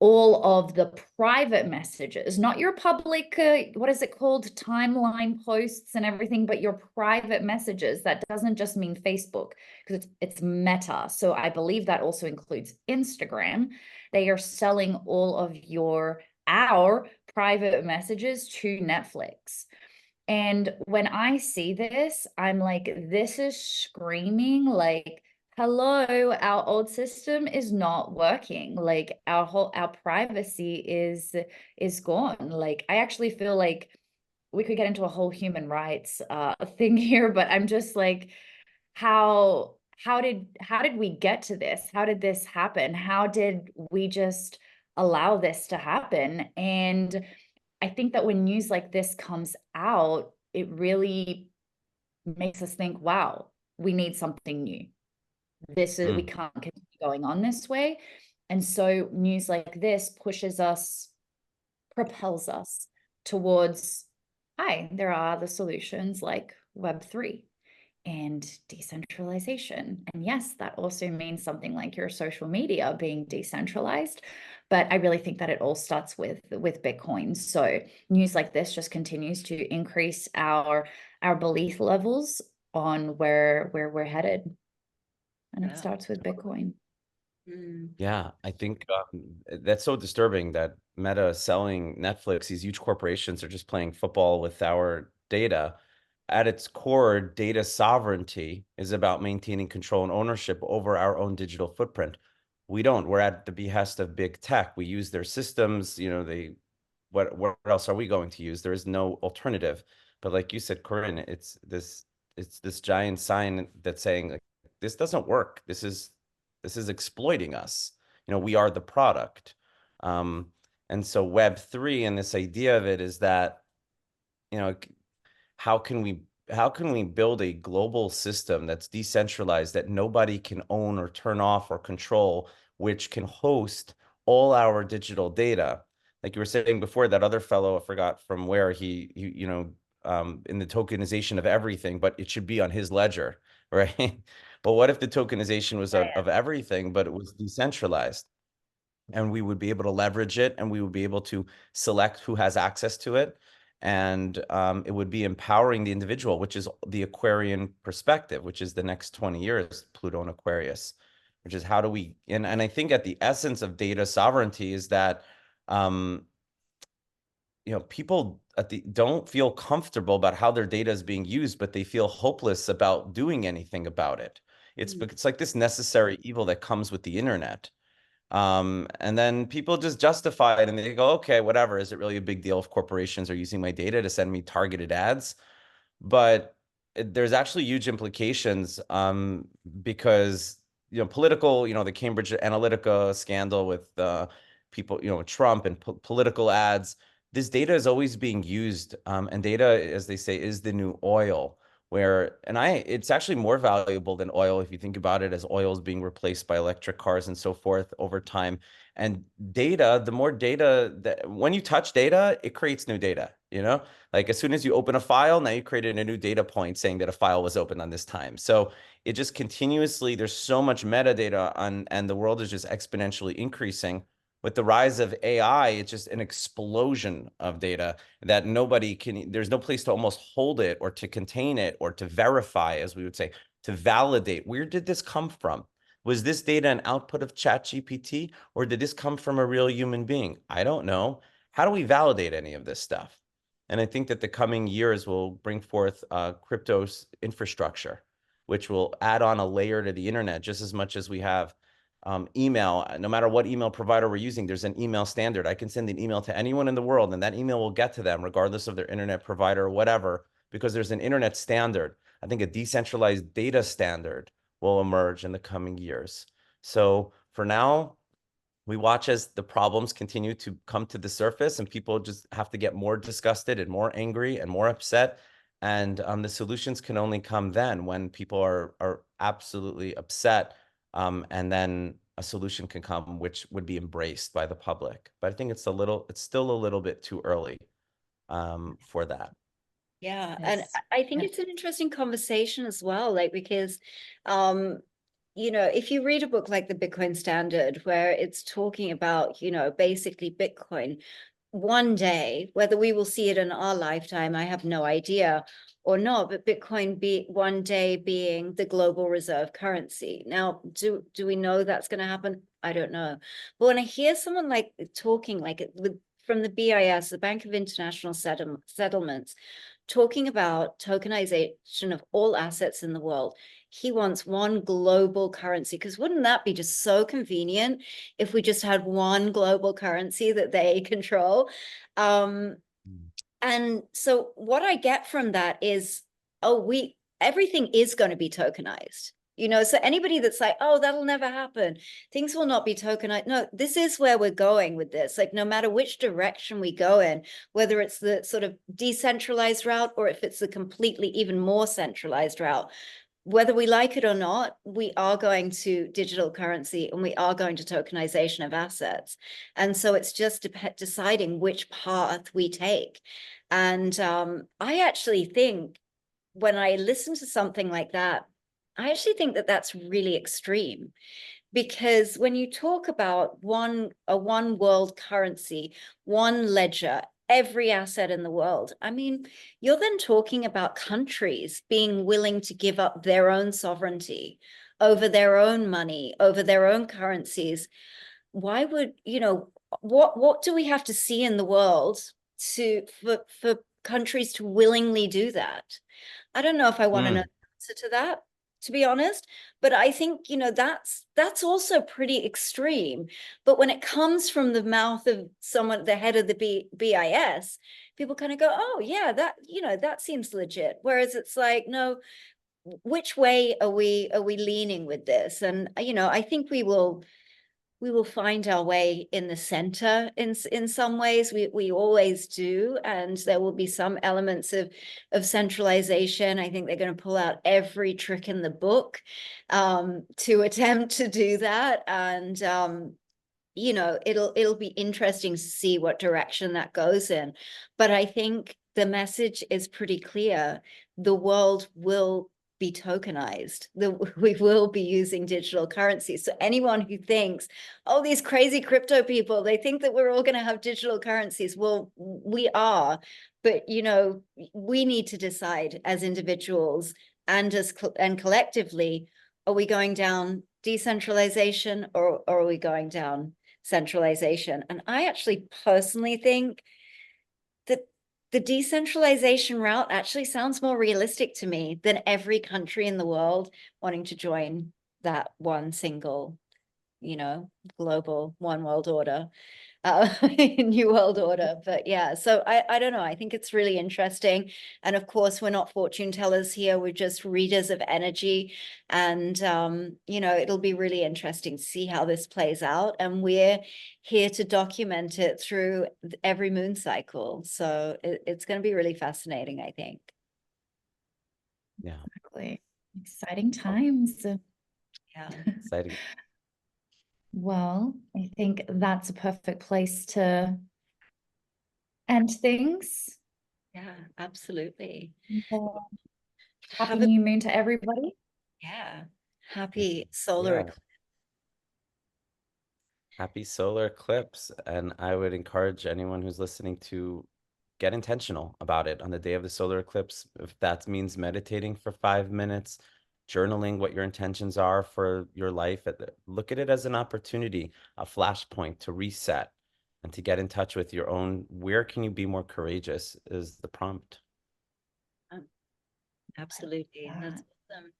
all of the private messages, not your public, what is it called, timeline posts and everything, but your private messages. That doesn't just mean Facebook, because it's Meta. So I believe that also includes Instagram. They are selling all of our private messages to Netflix. And when I see this, I'm like, this is screaming like, hello, our old system is not working. Like our privacy is gone. Like I actually feel like we could get into a whole human rights thing here, but I'm just like, how did we get to this? How did this happen? How did we just allow this to happen? And I think that when news like this comes out, it really makes us think, wow, we need something new. This is, we can't continue going on this way. And so news like this pushes us, propels us towards, hi, there are other solutions like Web3 and decentralization. And yes, that also means something like your social media being decentralized. But I really think that it all starts with Bitcoin. So news like this just continues to increase our belief levels on where we're headed. And it starts with Bitcoin. Yeah, I think that's so disturbing that Meta is selling Netflix. These huge corporations are just playing football with our data. At its core, data sovereignty is about maintaining control and ownership over our own digital footprint. We don't. We're at the behest of big tech. We use their systems. You know, what else are we going to use? There is no alternative. But like you said, Corinne, it's this giant sign that's saying like, this doesn't work. This is exploiting us. You know, we are the product. And so Web3 and this idea of it is that, you know, how can we build a global system that's decentralized, that nobody can own or turn off or control, which can host all our digital data? Like you were saying before, that other fellow, I forgot from where he you know, in the tokenization of everything, but it should be on his ledger, right? But what if the tokenization was of everything, but it was decentralized? And we would be able to leverage it, and we would be able to select who has access to it. And it would be empowering the individual, which is the Aquarian perspective, which is the next 20 years, Pluto and Aquarius, which is how do we, and I think at the essence of data sovereignty is that, you know, people don't feel comfortable about how their data is being used, but they feel hopeless about doing anything about it. It's like this necessary evil that comes with the internet. And then people just justify it and they go, okay, whatever. Is it really a big deal if corporations are using my data to send me targeted ads? But there's actually huge implications, because, you know, political, you know, the Cambridge Analytica scandal with people, you know, Trump and political ads. This data is always being used, and data, as they say, is the new oil. Where, and it's actually more valuable than oil if you think about it, as oil is being replaced by electric cars and so forth over time. And data, the more data that, when you touch data, it creates new data, you know? Like as soon as you open a file, now you created a new data point saying that a file was opened on this time. So it just continuously, there's so much metadata on, and the world is just exponentially increasing. With the rise of AI, it's just an explosion of data that nobody can, there's no place to almost hold it or to contain it or to verify, as we would say, to validate. Where did this come from? Was this data an output of ChatGPT, or did this come from a real human being? I don't know. How do we validate any of this stuff? And I think that the coming years will bring forth crypto infrastructure, which will add on a layer to the internet just as much as we have email. No matter what email provider we're using, there's an email standard. I can send an email to anyone in the world, and that email will get to them regardless of their internet provider or whatever, because there's an internet standard. I think a decentralized data standard will emerge in the coming years. So for now, we watch as the problems continue to come to the surface, and people just have to get more disgusted and more angry and more upset. And the solutions can only come then when people are absolutely upset, and then a solution can come which would be embraced by the public. But I think it's still a little bit too early for that. Yeah, and Yes. I think Yeah. it's an interesting conversation as well, like because if you read a book like the Bitcoin Standard, where it's talking about, basically Bitcoin, one day, whether we will see it in our lifetime, I have no idea or not, but Bitcoin be one day being the global reserve currency. Now, do we know that's going to happen? I don't know. But when I hear someone like talking like it from the BIS, the Bank of International Settlements, talking about tokenization of all assets in the world, he wants one global currency, because wouldn't that be just so convenient if we just had one global currency that they control? And so what I get from that is, everything is going to be tokenized. So anybody that's like, oh, that'll never happen, things will not be tokenized. No, this is where we're going with this. Like, no matter which direction we go in, whether it's the sort of decentralized route or if it's the completely even more centralized route, whether we like it or not, we are going to digital currency and we are going to tokenization of assets. And so it's just deciding which path we take. And I actually think when I listen to something like that, I actually think that that's really extreme, because when you talk about a one world currency, one ledger, every asset in the world, I mean, you're then talking about countries being willing to give up their own sovereignty over their own money, over their own currencies. Why would, what do we have to see in the world for countries to willingly do that? I don't know if I want to know the answer to that, to be honest, but I think, that's also pretty extreme. But when it comes from the mouth of someone, the head of the BIS, people kind of go, oh yeah, that seems legit. Whereas it's like, no, which way are we leaning with this? And I think we will find our way in the center in some ways. We always do, and there will be some elements of centralization. I think they're going to pull out every trick in the book to attempt to do that. And it'll be interesting to see what direction that goes in. But I think the message is pretty clear. The world will be tokenized. We will be using digital currency. So anyone who thinks, oh, these crazy crypto people, they think that we're all going to have digital currencies. Well, we are, but we need to decide as individuals and and collectively, are we going down decentralization or are we going down centralization? And I actually personally think that the decentralization route actually sounds more realistic to me than every country in the world wanting to join that one single, global one world order, new world order. But yeah, so I don't know. I think it's really interesting. And of course, we're not fortune tellers here. We're just readers of energy. And, it'll be really interesting to see how this plays out. And we're here to document it through every moon cycle. So it's going to be really fascinating, I think. Yeah. Exactly. Exciting times. Yeah. Exciting. Well, I think that's a perfect place to end things. Yeah, absolutely. Happy new moon to everybody. Yeah. Happy solar eclipse. Happy solar eclipse. And I would encourage anyone who's listening to get intentional about it on the day of the solar eclipse. If that means meditating for 5 minutes, journaling what your intentions are for your life, look at it as an opportunity, a flashpoint to reset and to get in touch with your own, where can you be more courageous is the prompt. Absolutely. That's awesome.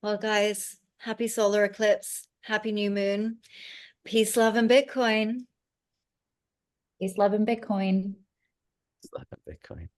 Well, guys, happy solar eclipse, happy new moon, peace, love, and Bitcoin. Peace, love, and Bitcoin. Bitcoin.